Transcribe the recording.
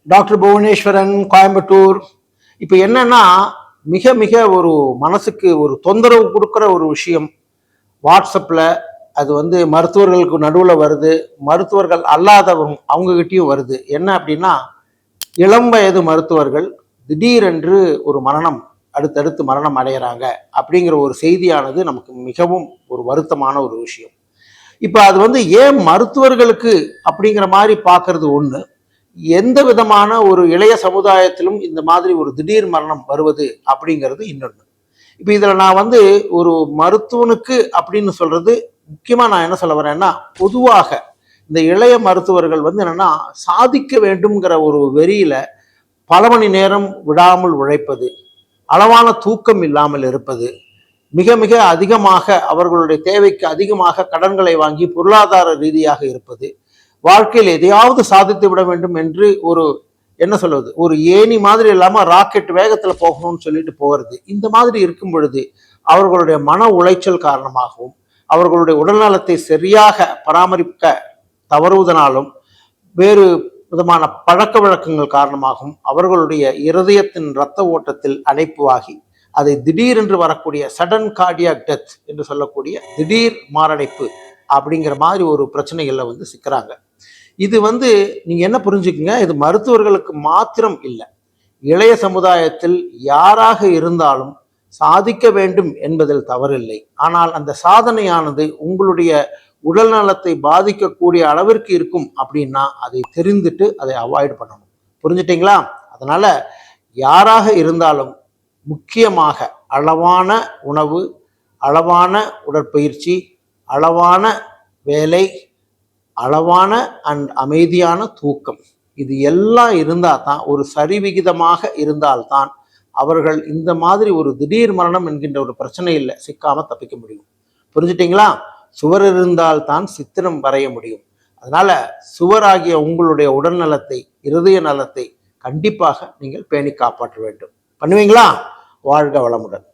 Doctor Bhuvaneswaran, Coimbatore. இப்போ என்னன்னா, மிக மிக ஒரு மனசுக்கு ஒரு தொந்தரவு கொடுக்குற ஒரு விஷயம் வாட்ஸ்அப்பில். அது மருத்துவர்களுக்கு நடுவில் வருது, மருத்துவர்கள் அல்லாதவங்க அவங்ககிட்டயும் வருது. என்ன அப்படின்னா, இளம் வயது மருத்துவர்கள் திடீரென்று ஒரு மரணம், அடுத்தடுத்து மரணம் அடைகிறாங்க அப்படிங்கிற ஒரு செய்தியானது நமக்கு மிகவும் ஒரு வருத்தமான ஒரு விஷயம். இப்போ அது ஏன் மருத்துவர்களுக்கு அப்படிங்கிற மாதிரி பார்க்கறது ஒன்று, எந்த விதமான ஒரு இளைய சமுதாயத்திலும் இந்த மாதிரி ஒரு திடீர் மரணம் வருவது அப்படிங்கிறது இன்னொன்று. இப்போ இதில் நான் ஒரு மருத்துவனுக்கு அப்படின்னு சொல்றது முக்கியமாக நான் என்ன சொல்ல வரேன்னா, பொதுவாக இந்த இளைய மருத்துவர்கள் என்னன்னா, சாதிக்க வேண்டும்ங்கிற ஒரு வெறியில பல மணி நேரம் விடாமல் உழைப்பது, அளவான தூக்கம் இல்லாமல் இருப்பது, மிக மிக அதிகமாக அவர்களுடைய தேவைக்கு அதிகமாக கடன்களை வாங்கி பொருளாதார ரீதியாக இருப்பது, வாழ்க்கையில் எதையாவது சாதித்து விட வேண்டும் என்று ஒரு என்ன சொல்வது, ஒரு ஏணி மாதிரி இல்லாமல் ராக்கெட் வேகத்தில் போகணும்னு சொல்லிட்டு போகிறது. இந்த மாதிரி இருக்கும் பொழுது அவர்களுடைய மன உளைச்சல் காரணமாகவும் அவர்களுடைய உடல்நலத்தை சரியாக பராமரிக்க தவறுவதனாலும் வேறு விதமான பழக்க வழக்கங்கள் காரணமாகவும் அவர்களுடைய இருதயத்தின் இரத்த ஓட்டத்தில் அடைப்புவாகி அதை திடீரென்று வரக்கூடிய சடன் கார்டியாக் டெத் என்று சொல்லக்கூடிய திடீர் மாரடைப்பு அப்படிங்கிற மாதிரி ஒரு பிரச்சனைகள்ல சிக்கிறாங்க. இது நீங்க என்ன புரிஞ்சுக்குங்க, இது மருத்துவர்களுக்கு மாத்திரம் இல்லை, இளைய சமுதாயத்தில் யாராக இருந்தாலும் சாதிக்க வேண்டும் என்பதில் தவறில்லை. ஆனால் அந்த சாதனையானது உங்களுடைய உடல் நலத்தை பாதிக்கக்கூடிய அளவிற்கு இருக்கும் அப்படின்னா அதை தெரிந்துட்டு அதை அவாய்ட் பண்ணணும். புரிஞ்சுட்டீங்களா? அதனால யாராக இருந்தாலும் முக்கியமாக அளவான உணவு, அளவான உடற்பயிற்சி, அளவான வேலை, அளவான அமைதியான தூக்கம், இது எல்லாம் இருந்தால் தான், ஒரு சரிவிகிதமாக இருந்தால்தான் அவர்கள் இந்த மாதிரி ஒரு திடீர் மரணம் என்கின்ற ஒரு பிரச்சனையில் சிக்காம தப்பிக்க முடியும். புரிஞ்சுட்டீங்களா? சுவர் இருந்தால் தான் சித்திரம் வரைய முடியும். அதனால சுவராகிய உங்களுடைய உடல் நலத்தை, இருதய நலத்தை கண்டிப்பாக நீங்கள் பேணி காப்பாற்ற வேண்டும். பண்ணுவீங்களா? வாழ்க வளமுடன்.